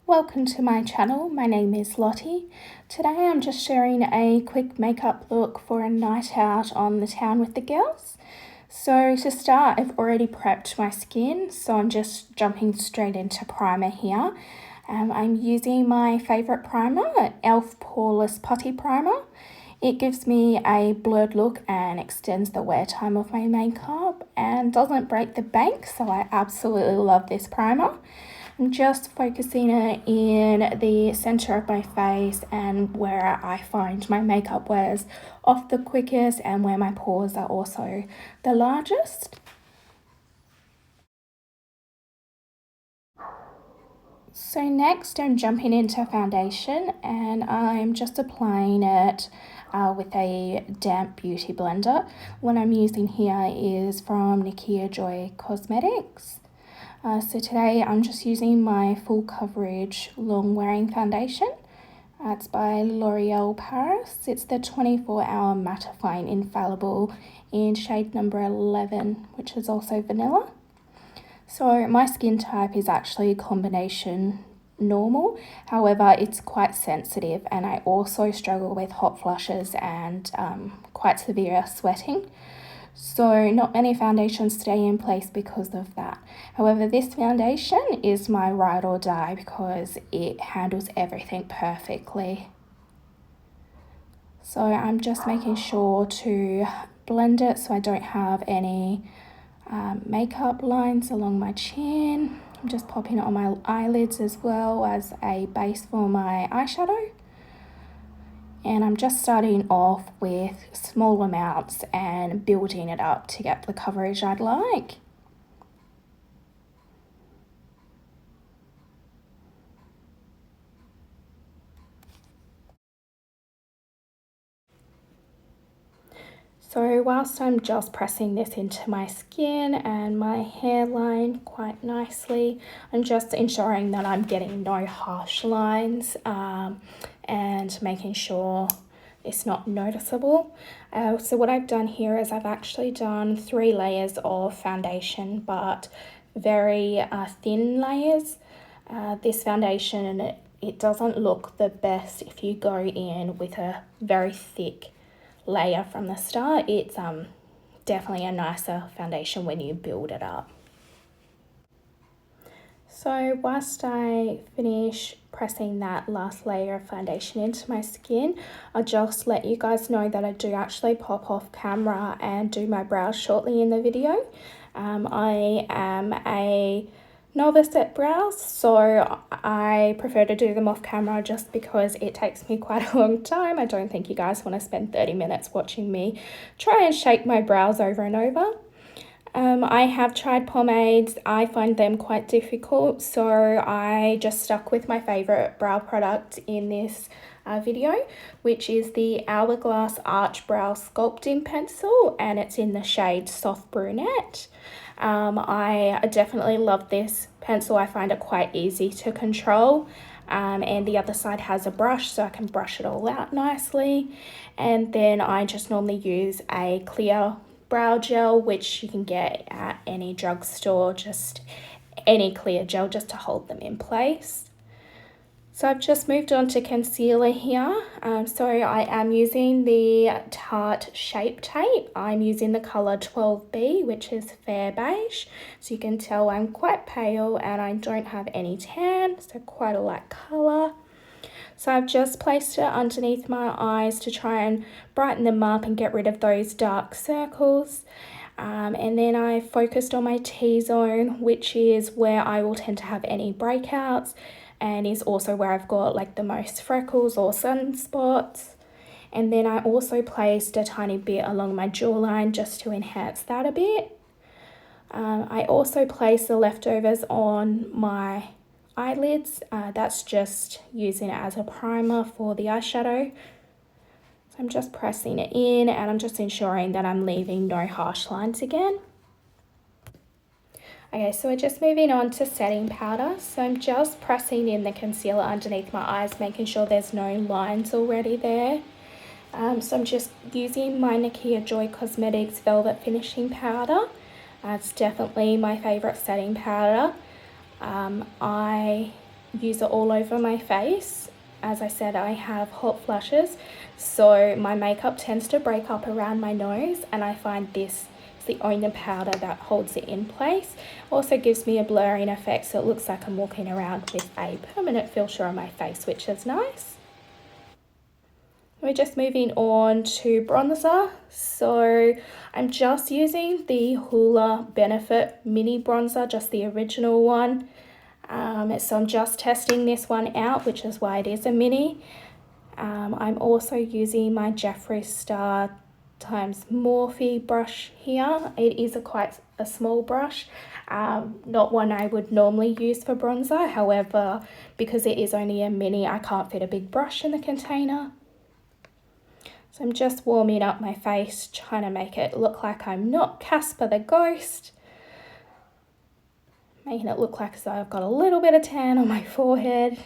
Welcome to my channel. My name is Lottie. Today I'm just sharing a quick makeup look for a night out on the town with the girls. So to start, I've already prepped my skin, so I'm just jumping straight into primer here. I'm using my favourite primer, e.l.f. Poreless Putty Primer. It gives me a blurred look and extends the wear time of my makeup and doesn't break the bank, so I absolutely love this primer. I'm just focusing it in the center of my face and where I find my makeup wears off the quickest and where my pores are also the largest. So next I'm jumping into foundation and I'm just applying it with a damp beauty blender. What I'm using here is from Nikia Joy Cosmetics. So today I'm just using my full coverage long wearing foundation. It's by L'Oreal Paris. It's the 24-hour mattifying infallible in shade number 11, which is also vanilla. So my skin type is actually combination normal, however it's quite sensitive and I also struggle with hot flushes and quite severe sweating. So not many foundations stay in place because of that. However, this foundation is my ride or die because it handles everything perfectly. So I'm just making sure to blend it so I don't have any makeup lines along my chin. I'm just popping it on my eyelids as well as a base for my eyeshadow. And I'm just starting off with small amounts and building it up to get the coverage I'd like. So whilst I'm just pressing this into my skin and my hairline quite nicely, I'm just ensuring that I'm getting no harsh lines and making sure it's not noticeable. So what I've done here is I've actually done 3 layers of foundation, but very thin layers. This foundation, it doesn't look the best if you go in with a very thick layer from the start. It's definitely a nicer foundation when you build it up. So whilst I finish pressing that last layer of foundation into my skin, I'll just let you guys know that I do actually pop off camera and do my brows shortly in the video. I am a novice at brows, so I prefer to do them off camera just because it takes me quite a long time. I don't think you guys want to spend 30 minutes watching me try and shape my brows over and over. I have tried pomades. I find them quite difficult, so I just stuck with my favourite brow product in this video, which is the Hourglass Arch Brow Sculpting Pencil, and it's in the shade Soft Brunette. I definitely love this pencil. I find it quite easy to control. And the other side has a brush, so I can brush it all out nicely. And then I just normally use a clear brow gel, which you can get at any drugstore, just any clear gel just to hold them in place. So I've just moved on to concealer here. So I am using the Tarte Shape Tape. I'm using the colour 12B, which is fair beige. So you can tell I'm quite pale and I don't have any tan, so quite a light colour. So I've just placed it underneath my eyes to try and brighten them up and get rid of those dark circles. And then I focused on my T-zone, which is where I will tend to have any breakouts and is also where I've got like the most freckles or sunspots. And then I also placed a tiny bit along my jawline just to enhance that a bit. I also placed the leftovers on my eyelids. That's just using it as a primer for the eyeshadow. So I'm just pressing it in and I'm just ensuring that I'm leaving no harsh lines again. Okay, so we're just moving on to setting powder. So I'm just pressing in the concealer underneath my eyes, making sure there's no lines already there. So I'm just using my Nikia Joy Cosmetics Velvet Finishing Powder. It's definitely my favourite setting powder. I use it all over my face. As I said, I have hot flushes, so my makeup tends to break up around my nose, and I find this is the only powder that holds it in place. Also gives me a blurring effect, so it looks like I'm walking around with a permanent filter on my face, which is nice. We're just moving on to bronzer. So I'm just using the Hoola Benefit Mini Bronzer, just the original one. So I'm just testing this one out, which is why it is a mini. I'm also using my Jeffree Star times Morphe brush here. It is quite a small brush, not one I would normally use for bronzer. However, because it is only a mini, I can't fit a big brush in the container. So I'm just warming up my face, trying to make it look like I'm not Casper the Ghost. Making it look like as though I've got a little bit of tan on my forehead.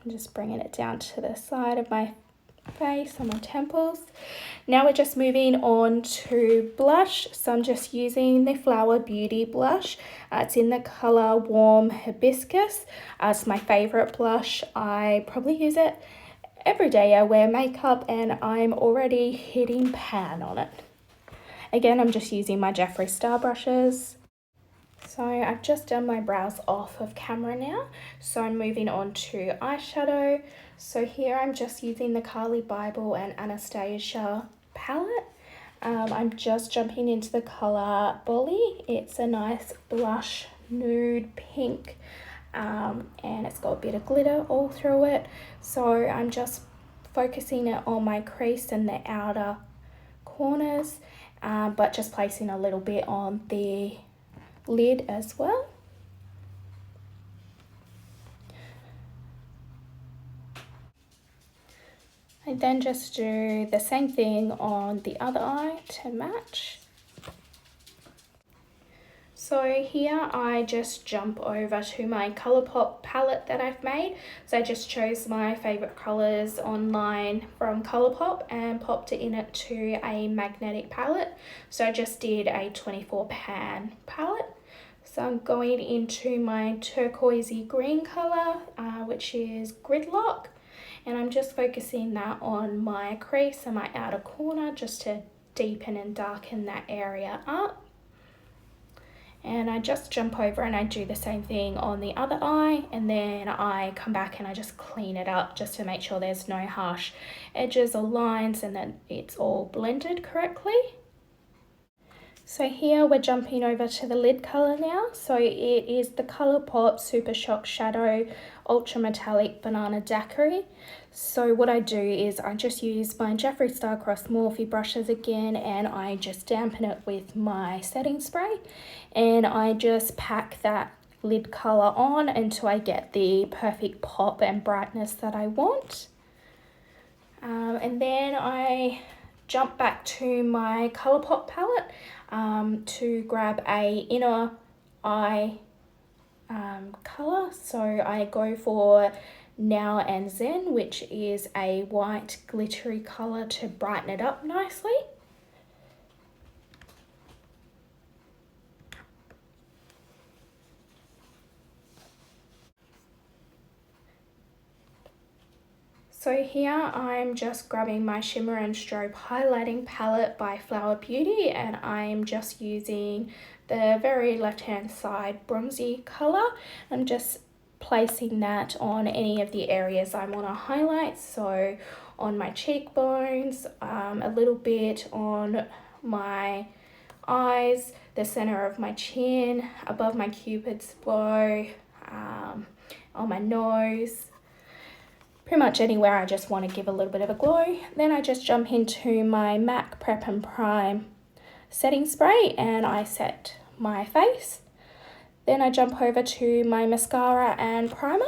I'm just bringing it down to the side of my face on my temples. Now we're just moving on to blush. So I'm just using the Flower Beauty blush. It's in the colour Warm Hibiscus. It's my favourite blush. I probably use it every day I wear makeup, and I'm already hitting pan on it. Again, I'm just using my Jeffree Star brushes. So I've just done my brows off of camera now. So I'm moving on to eyeshadow. So here I'm just using the Carli Bybel and Anastasia palette. I'm just jumping into the colour Bolly. It's a nice blush nude pink. And it's got a bit of glitter all through it. So I'm just focusing it on my crease and the outer corners, but just placing a little bit on the lid as well. I then just do the same thing on the other eye to match. So here I just jump over to my Colourpop palette that I've made. So I just chose my favourite colours online from Colourpop and popped it in it to a magnetic palette. So I just did a 24 pan palette. So I'm going into my turquoisey green colour, which is Gridlock. And I'm just focusing that on my crease and my outer corner just to deepen and darken that area up. And I just jump over and I do the same thing on the other eye, and then I come back and I just clean it up just to make sure there's no harsh edges or lines and that it's all blended correctly. So here we're jumping over to the lid colour now. So it is the Colourpop Super Shock Shadow Ultra Metallic Banana Daiquiri. So what I do is I just use my Jeffree Star Cross Morphe brushes again, and I just dampen it with my setting spray, and I just pack that lid colour on until I get the perfect pop and brightness that I want. And then I jump back to my Colourpop palette to grab a inner eye colour. So I go for Now and Zen, which is a white glittery colour to brighten it up nicely. So here I'm just grabbing my Shimmer and Strobe highlighting palette by Flower Beauty, and I'm just using the very left hand side bronzy colour. I'm just placing that on any of the areas I want to highlight, so on my cheekbones, a little bit on my eyes, the center of my chin, above my cupid's bow, on my nose. Pretty much anywhere I just want to give a little bit of a glow. Then I just jump into my MAC Prep and Prime setting spray and I set my face. Then I jump over to my mascara and primer,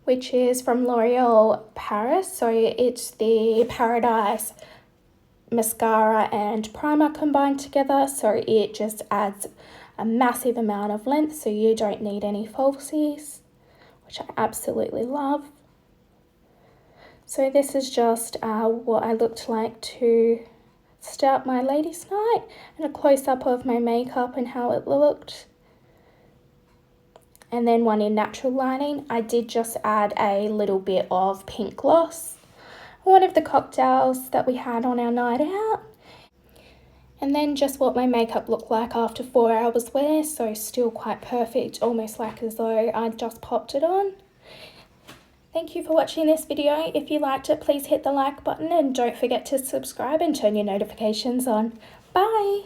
which is from L'Oreal Paris. So it's the Paradise mascara and primer combined together. So it just adds a massive amount of length, so you don't need any falsies, which I absolutely love. So this is just what I looked like to start my ladies' night and a close-up of my makeup and how it looked. And then one in natural lighting. I did just add a little bit of pink gloss, one of the cocktails that we had on our night out. And then just what my makeup looked like after 4 hours wear, so still quite perfect, almost like as though I just popped it on. Thank you for watching this video. If you liked it, please hit the like button and don't forget to subscribe and turn your notifications on. Bye!